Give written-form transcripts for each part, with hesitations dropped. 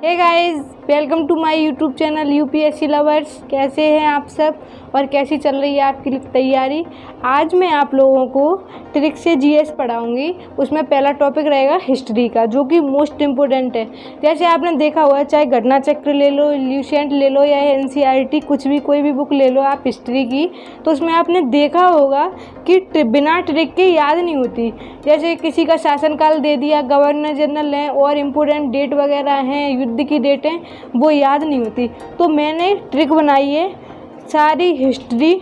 Hey guys, welcome to my YouTube channel UPSC lovers. कैसे हैं आप सब और कैसी चल रही है आपकी तैयारी। आज मैं आप लोगों को ट्रिक से जीएस पढ़ाऊंगी। उसमें पहला टॉपिक रहेगा हिस्ट्री का, जो कि मोस्ट इम्पोर्टेंट है। जैसे आपने देखा हुआ है, चाहे घटना चक्र ले लो, ल्यूसेंट ले लो या एनसीईआरटी, कुछ भी कोई भी बुक ले लो आप हिस्ट्री की, तो उसमें आपने देखा होगा कि बिना ट्रिक के याद नहीं होती। जैसे किसी का शासनकाल दे दिया, गवर्नर जनरल हैं और इम्पोर्टेंट डेट वगैरह हैं, युद्ध की डेटें, वो याद नहीं होती। तो मैंने ट्रिक बनाई है, सारी हिस्ट्री,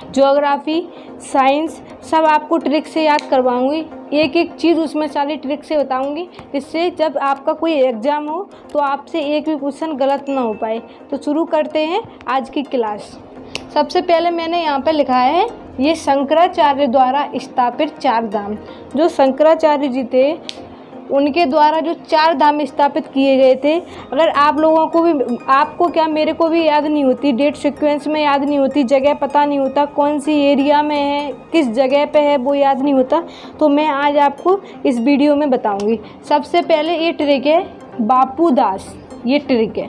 ज्योग्राफी, साइंस सब आपको ट्रिक से याद करवाऊंगी। एक एक चीज़ उसमें सारी ट्रिक से बताऊंगी, जिससे जब आपका कोई एग्ज़ाम हो तो आपसे एक भी क्वेश्चन गलत ना हो पाए। तो शुरू करते हैं आज की क्लास। सबसे पहले मैंने यहाँ पे लिखा है, ये शंकराचार्य द्वारा स्थापित 4 धाम। जो शंकराचार्य जी थे, उनके द्वारा जो 4 धाम स्थापित किए गए थे। अगर आप लोगों को भी, आपको क्या, मेरे को भी याद नहीं होती, डेट सीक्वेंस में याद नहीं होती, जगह पता नहीं होता, कौन सी एरिया में है, किस जगह पे है, वो याद नहीं होता, तो मैं आज आपको इस वीडियो में बताऊंगी। सबसे पहले ये ट्रिक है बापू दास, ये ट्रिक है।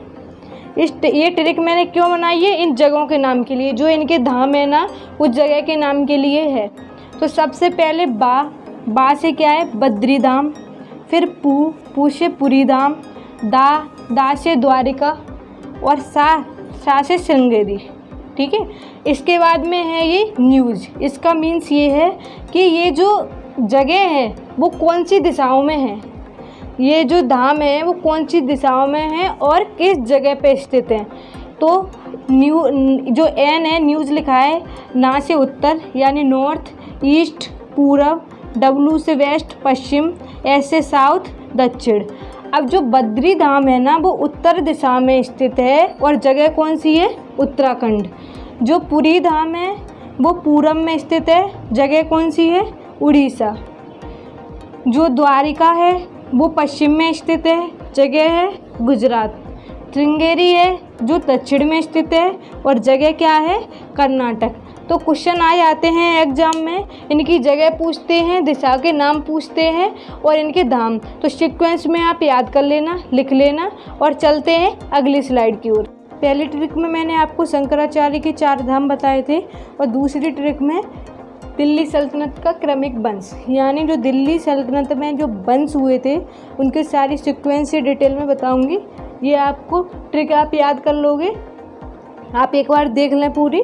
ये ट्रिक मैंने क्यों बनाई है, इन जगहों के नाम के लिए, जो इनके धाम है ना, उस जगह के नाम के लिए है। तो सबसे पहले बा से क्या है, बद्री धाम। फिर पू से पुरी धाम, दा से द्वारिका और सा से श्रृंगेरी। ठीक है। इसके बाद में है ये न्यूज़। इसका मीन्स ये है कि ये जो जगह है वो कौन सी दिशाओं में है, ये जो धाम है वो कौन सी दिशाओं में है और किस जगह पे स्थित है। तो जो एन है, न्यूज़ लिखा है, ना से उत्तर यानी नॉर्थ, ईस्ट पूरब, डब्लू से वेस्ट पश्चिम, एस से साउथ दक्षिण। अब जो बद्री धाम है ना, वो उत्तर दिशा में स्थित है और जगह कौन सी है, उत्तराखंड। जो पुरी धाम है वो पूरब में स्थित है, जगह कौन सी है, उड़ीसा। जो द्वारिका है वो पश्चिम में स्थित है, जगह है गुजरात। श्रृंगेरी है जो दक्षिण में स्थित है और जगह क्या है, कर्नाटक। तो क्वेश्चन आ जाते हैं एग्जाम में, इनकी जगह पूछते हैं, दिशा के नाम पूछते हैं और इनके धाम। तो सीक्वेंस में आप याद कर लेना, लिख लेना और चलते हैं अगली स्लाइड की ओर। पहली ट्रिक में मैंने आपको शंकराचार्य के 4 धाम बताए थे और दूसरी ट्रिक में दिल्ली सल्तनत का क्रमिक वंश, यानी जो दिल्ली सल्तनत में जो वंश हुए थे उनके सारी सीक्वेंस से डिटेल में बताऊंगी। ये आपको ट्रिक आप याद कर लोगे, आप एक बार देख लें पूरी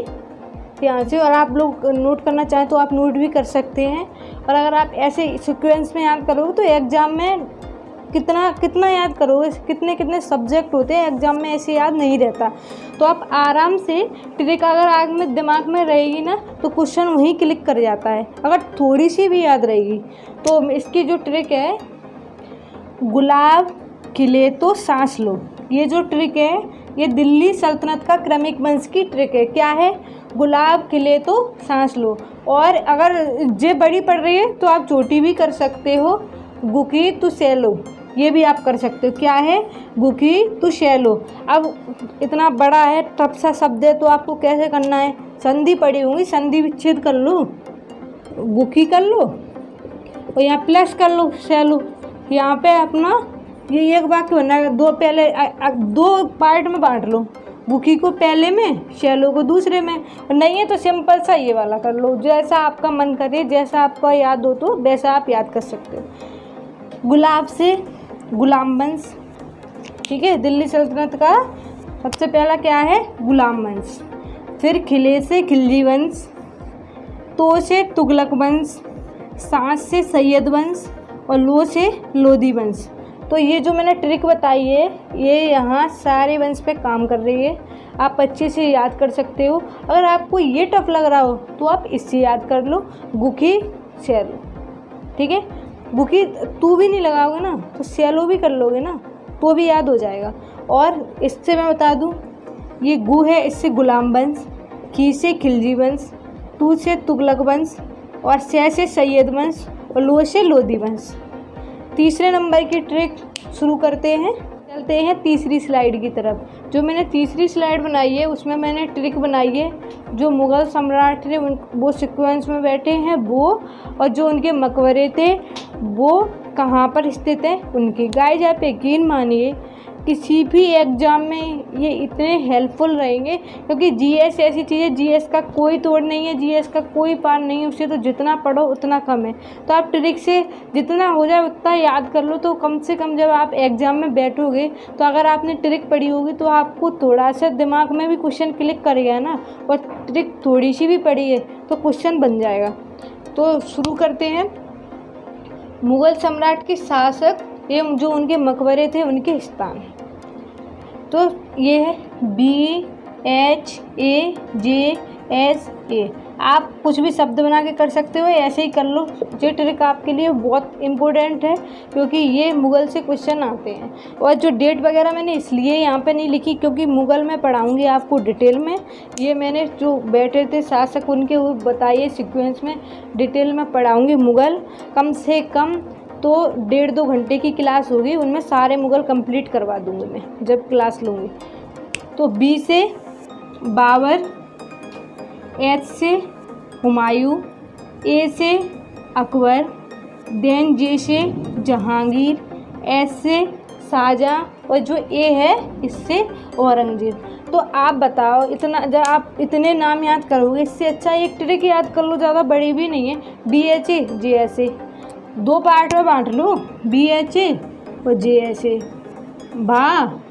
यहाँ से, और आप लोग नोट करना चाहें तो आप नोट भी कर सकते हैं। और अगर आप ऐसे सीक्वेंस में याद करोगे तो एग्ज़ाम में कितना याद करोगे, कितने सब्जेक्ट होते हैं एग्ज़ाम में, ऐसे याद नहीं रहता। तो आप आराम से ट्रिक अगर आग में दिमाग में रहेगी ना, तो क्वेश्चन वहीं क्लिक कर जाता है। अगर थोड़ी सी भी याद रहेगी तो इसकी जो ट्रिक है, गुलाब खिले तो सांस लो, ये जो ट्रिक है ये दिल्ली सल्तनत का क्रमिक वंश की ट्रिक है। क्या है, गुलाब खिले तो सांस लो। और अगर जे बड़ी पड़ रही है तो आप छोटी भी कर सकते हो, गुकी तो सैलो, ये भी आप कर सकते हो। क्या है, गुकी तो सैलो। अब इतना बड़ा है, टफ सा शब्द है, तो आपको कैसे करना है, संधि पड़ी होंगी, संधि विच्छेद कर लो, गुकी कर लो और यहाँ प्लस कर लो सैलो। यहाँ पे अपना ये एक वाक्य बनना है, दो पार्ट में बांट लो, गुकी को पहले में, शैलो को दूसरे में। और नहीं है तो सिंपल सा ये वाला कर लो, जैसा आपका मन करे, जैसा आपका याद हो तो वैसा आप याद कर सकते हो। गुलाब से गुलाम वंश, ठीक है, दिल्ली सल्तनत का सबसे पहला क्या है, गुलाम वंश। फिर खिले से खिलजी वंश, तो से तुगलक वंश, सांस से सैयद वंश और लो से लोधी वंश। तो ये जो मैंने ट्रिक बताई है, ये यहाँ सारे वंश पे काम कर रही है, आप अच्छे से याद कर सकते हो। अगर आपको ये टफ लग रहा हो तो आप इससे याद कर लो, गुकी सैलो। ठीक है, गुकी तू भी नहीं लगाओगे ना तो सैलो भी कर लोगे ना, तो भी याद हो जाएगा। और इससे मैं बता दूँ, ये गु है, इससे गुलाम वंश, खी से खिलजी वंश, तू से तुगलक वंश और सै से सैयद वंश और लो से लोधी वंश। तीसरे नंबर की ट्रिक शुरू करते हैं, चलते हैं तीसरी स्लाइड की तरफ। जो मैंने तीसरी स्लाइड बनाई है उसमें मैंने ट्रिक बनाई है, जो मुग़ल सम्राट थे वो सीक्वेंस में बैठे हैं वो, और जो उनके मकबरे थे वो कहाँ पर स्थित हैं उनकी। गाइस आप यकीन मानिए किसी भी एग्ज़ाम में ये इतने हेल्पफुल रहेंगे, क्योंकि जीएस ऐसी चीज़ है, जीएस का कोई तोड़ नहीं है, जीएस का कोई पार नहीं है, उससे तो जितना पढ़ो उतना कम है। तो आप ट्रिक से जितना हो जाए उतना याद कर लो, तो कम से कम जब आप एग्ज़ाम में बैठोगे तो अगर आपने ट्रिक पढ़ी होगी तो आपको थोड़ा सा दिमाग में भी क्वेश्चन क्लिक करेगा ना, और ट्रिक थोड़ी सी भी पढ़ी है तो क्वेश्चन बन जाएगा। तो शुरू करते हैं। मुग़ल सम्राट के शासक एवं जो उनके मकबरे थे उनके स्थान। तो ये है BHAJSA। आप कुछ भी शब्द बना के कर सकते हो, ऐसे ही कर लो। ये ट्रिक आपके लिए बहुत इम्पोर्टेंट है क्योंकि ये मुग़ल से क्वेश्चन आते हैं। और जो डेट वगैरह मैंने इसलिए यहाँ पे नहीं लिखी क्योंकि मुग़ल में पढ़ाऊँगी आपको डिटेल में। ये मैंने जो बैठे थे शासक उनके वो बताइए सीक्वेंस में डिटेल में पढ़ाऊँगी। मुग़ल कम से कम तो 1.5-2 घंटे की क्लास होगी, उनमें सारे मुग़ल कंप्लीट करवा दूँगी मैं जब क्लास लूँगी। तो B से बाबर, H से हुमायूं, A से अकबर, देन J से जहांगीर, S से शाहजहाँ और जो A है इससे औरंगजेब। तो आप बताओ, इतना जब आप इतने नाम याद करोगे इससे अच्छा एक ट्रिक याद कर लो, ज़्यादा बड़ी भी नहीं है। BHAJSA 2 पार्ट में बांट लो, BHA और JSA।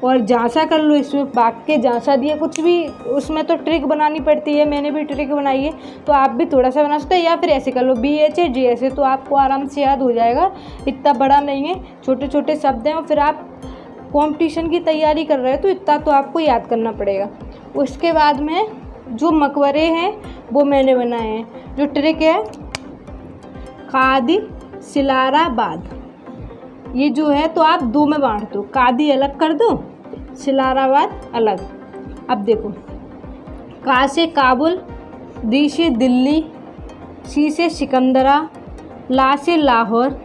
और झांसा कर लो, इसमें बाग के झांसा दिया, कुछ भी उसमें तो ट्रिक बनानी पड़ती है, मैंने भी ट्रिक बनाई है तो आप भी थोड़ा सा बना सकते हैं, या फिर ऐसे कर लो BHAJSA तो आपको आराम से याद हो जाएगा। इतना बड़ा नहीं है, छोटे छोटे शब्द हैं और फिर आप कंपटीशन की तैयारी कर रहे हो तो इतना तो आपको याद करना पड़ेगा। उसके बाद में जो मकबरे हैं वो मैंने बनाए हैं। जो ट्रिक है कादी सिलाराबाद, ये जो है तो आप 2 में बांट दो, कादी अलग कर दो, सिलाराबाद अलग। अब देखो, का से काबुल, दी से दिल्ली, सी से सिकंदरा, ला से लाहौर,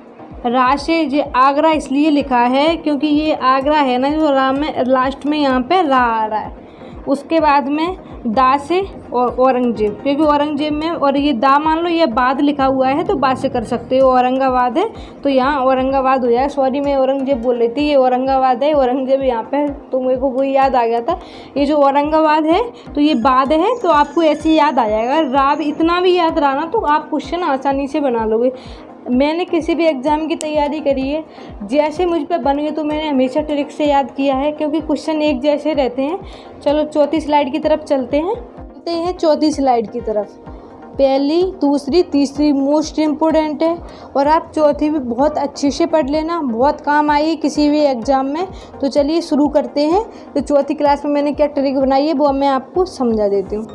रा से ये आगरा इसलिए लिखा है क्योंकि ये आगरा है ना, जो रा में लास्ट में यहाँ पे रा आ रहा है। उसके बाद में दा से औरंगजेब, क्योंकि औरंगजेब में और ये दा मान लो ये बाद लिखा हुआ है तो बाद से कर सकते हो। औरंगाबाद है तो यहाँ औरंगाबाद हो जाएगा। सॉरी मैं औरंगजेब बोल रही थी, ये औरंगाबाद है, औरंगजेब यहाँ पे तो मेरे को वही याद आ गया था। ये जो औरंगाबाद है तो ये बाद है तो आपको ऐसे याद आ जाएगा। राब इतना भी याद रहा ना तो आप क्वेश्चन आसानी से बना लोगे। मैंने किसी भी एग्ज़ाम की तैयारी करी है, जैसे मुझ पे बन गए तो मैंने हमेशा ट्रिक से याद किया है क्योंकि क्वेश्चन एक जैसे रहते हैं। चलो चौथी स्लाइड की तरफ चलते हैं चौथी स्लाइड की तरफ। पहली, दूसरी, तीसरी मोस्ट इम्पोर्टेंट है और आप चौथी भी बहुत अच्छे से पढ़ लेना, बहुत काम आई किसी भी एग्ज़ाम में। तो चलिए शुरू करते हैं। तो चौथी क्लास में मैंने क्या ट्रिक बनाई है वो मैं आपको समझा देती हूँ।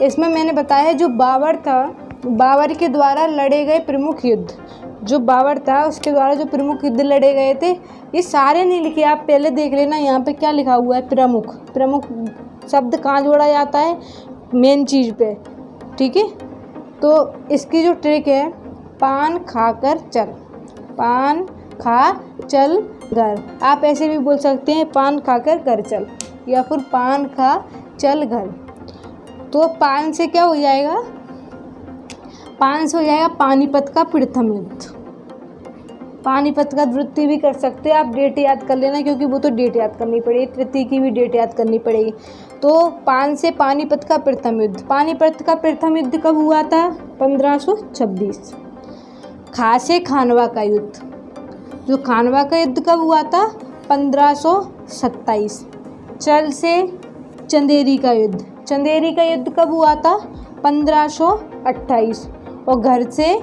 इसमें मैंने बताया है जो बाबर था, बाबर के द्वारा लड़े गए प्रमुख युद्ध, जो बाबर था उसके द्वारा जो प्रमुख युद्ध लड़े गए थे, ये सारे नहीं लिखे, आप पहले देख लेना यहाँ पे क्या लिखा हुआ है। प्रमुख, प्रमुख शब्द कहाँ जोड़ा जाता है, मेन चीज़ पे, ठीक है। तो इसकी जो ट्रिक है, पान खाकर चल, पान खा चल घर। आप ऐसे भी बोल सकते हैं पान खाकर घर चल, या फिर पान खा चल घर। तो पान से क्या हो जाएगा, पान से हो जाएगा पानीपत का प्रथम युद्ध। पानीपत का द्वितीय भी कर सकते हैं आप, डेट याद कर लेना क्योंकि वो तो डेट याद करनी पड़ेगी, तृतीय की भी डेट याद करनी पड़ेगी। तो पान से पानीपत का प्रथम युद्ध। पानीपत का प्रथम युद्ध कब हुआ था, 1526। खा से खानवा का युद्ध, जो खानवा का युद्ध कब हुआ था, 1527। चल से चंदेरी का युद्ध, चंदेरी का युद्ध कब हुआ था, 1528। और घर से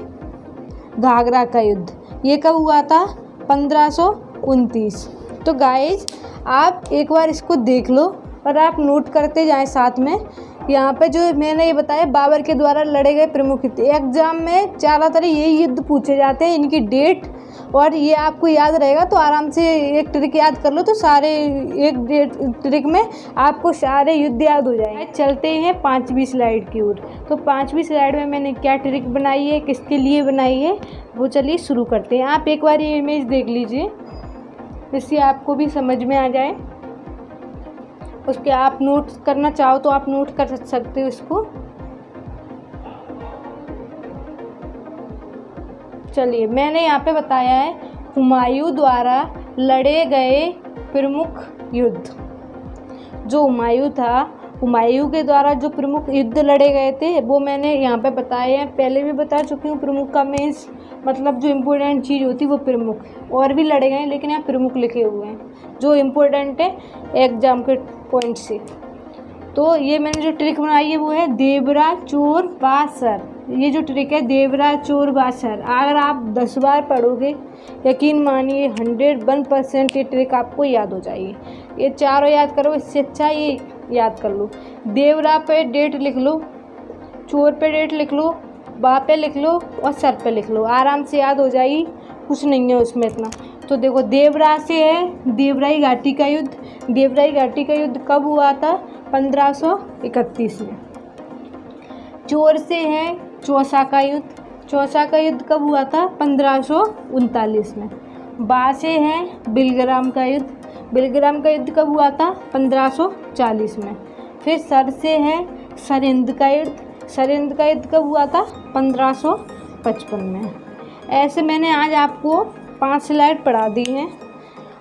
घाघरा का युद्ध, ये कब हुआ था, 1529। तो गाइज आप एक बार इसको देख लो और आप नोट करते जाएं साथ में। यहाँ पे जो मैंने ये बताया बाबर के द्वारा लड़े गए प्रमुख युद्ध, एग्जाम में ज़्यादातर यही युद्ध पूछे जाते हैं, इनकी डेट और ये आपको याद रहेगा तो आराम से एक ट्रिक याद कर लो तो सारे एक ट्रिक में आपको सारे युद्ध याद हो जाएंगे। चलते हैं 5वीं स्लाइड की ओर। तो 5वीं स्लाइड में मैंने क्या ट्रिक बनाई है, किसके लिए बनाई है, वो चलिए शुरू करते हैं। आप एक बार ये इमेज देख लीजिए जिससे आपको भी समझ में आ जाए। उसके आप नोट करना चाहो तो आप नोट कर सकते हो इसको। चलिए मैंने यहाँ पे बताया है हुमायूं द्वारा लड़े गए प्रमुख युद्ध। जो हुमायूं था, हुमायूं के द्वारा जो प्रमुख युद्ध लड़े गए थे वो मैंने यहाँ पे बताए हैं, पहले भी बता चुकी हूँ। प्रमुख का मीन्स मतलब जो इम्पोर्टेंट चीज़ होती है वो प्रमुख, और भी लड़े गए हैं लेकिन यहाँ प्रमुख लिखे हुए हैं जो इम्पोर्टेंट है एग्जाम के पॉइंट से। तो ये मैंने जो ट्रिक बनाई है वो है देवरा चोर बासर। ये जो ट्रिक है देवरा चोर बासर, अगर आप 10 बार पढ़ोगे यकीन मानिए 101% ये ट्रिक आपको याद हो जाएगी। ये चारों याद करो, इससे अच्छा ये याद कर लो। देवरा पे डेट लिख लो, चोर पे डेट लिख लो, बा पे लिख लो और सर पे लिख लो, आराम से याद हो जाएगी, कुछ नहीं है उसमें इतना। तो देखो देवरा से है देवराई घाटी का युद्ध। देवराई घाटी का युद्ध कब हुआ था? 1531 में। चोर से है चौसा का युद्ध। चौसा का युद्ध कब हुआ था? 1539 में। बा से है बिलग्राम का युद्ध। बिलग्राम का युद्ध कब हुआ था? 1540 में। फिर सर से है सरिंद का युद्ध। सरिंद का युद्ध कब हुआ था? 1555 में। ऐसे मैंने आज आपको 5 स्लाइड पढ़ा दी हैं।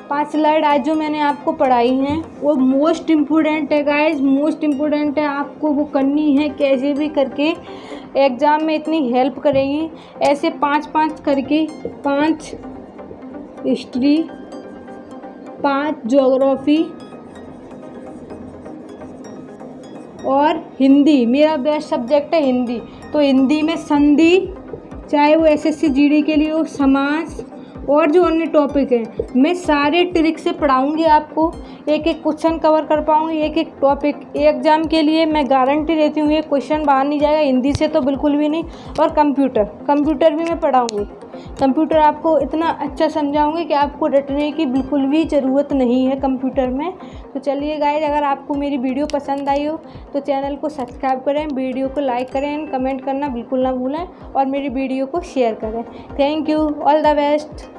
5 स्लाइड आज जो मैंने आपको पढ़ाई हैं वो मोस्ट इम्पोर्टेंट है गाइज, मोस्ट इम्पोर्टेंट है। आपको वो करनी है कैसे भी करके, एग्ज़ाम में इतनी हेल्प करेगी। ऐसे 5-5 करके, 5 हिस्ट्री, 5 ज्योग्राफी और हिंदी। मेरा बेस्ट सब्जेक्ट है हिंदी, तो हिंदी में संधि, चाहे वो एसएससी जीडी के लिए हो, समास और जो अन्य टॉपिक हैं मैं सारे ट्रिक से पढ़ाऊंगी आपको। एक एक क्वेश्चन कवर कर पाऊंगी, एक एक टॉपिक। एग्ज़ाम के लिए मैं गारंटी देती हूँ ये क्वेश्चन बाहर नहीं जाएगा, हिंदी से तो बिल्कुल भी नहीं। और कंप्यूटर भी मैं पढ़ाऊंगी। कंप्यूटर आपको इतना अच्छा समझाऊंगी कि आपको रटने की बिल्कुल भी ज़रूरत नहीं है कंप्यूटर में। तो चलिए गाइस, अगर आपको मेरी वीडियो पसंद आई हो तो चैनल को सब्सक्राइब करें, वीडियो को लाइक करें, कमेंट करना बिल्कुल ना भूलें और मेरी वीडियो को शेयर करें। Thank you, all the best.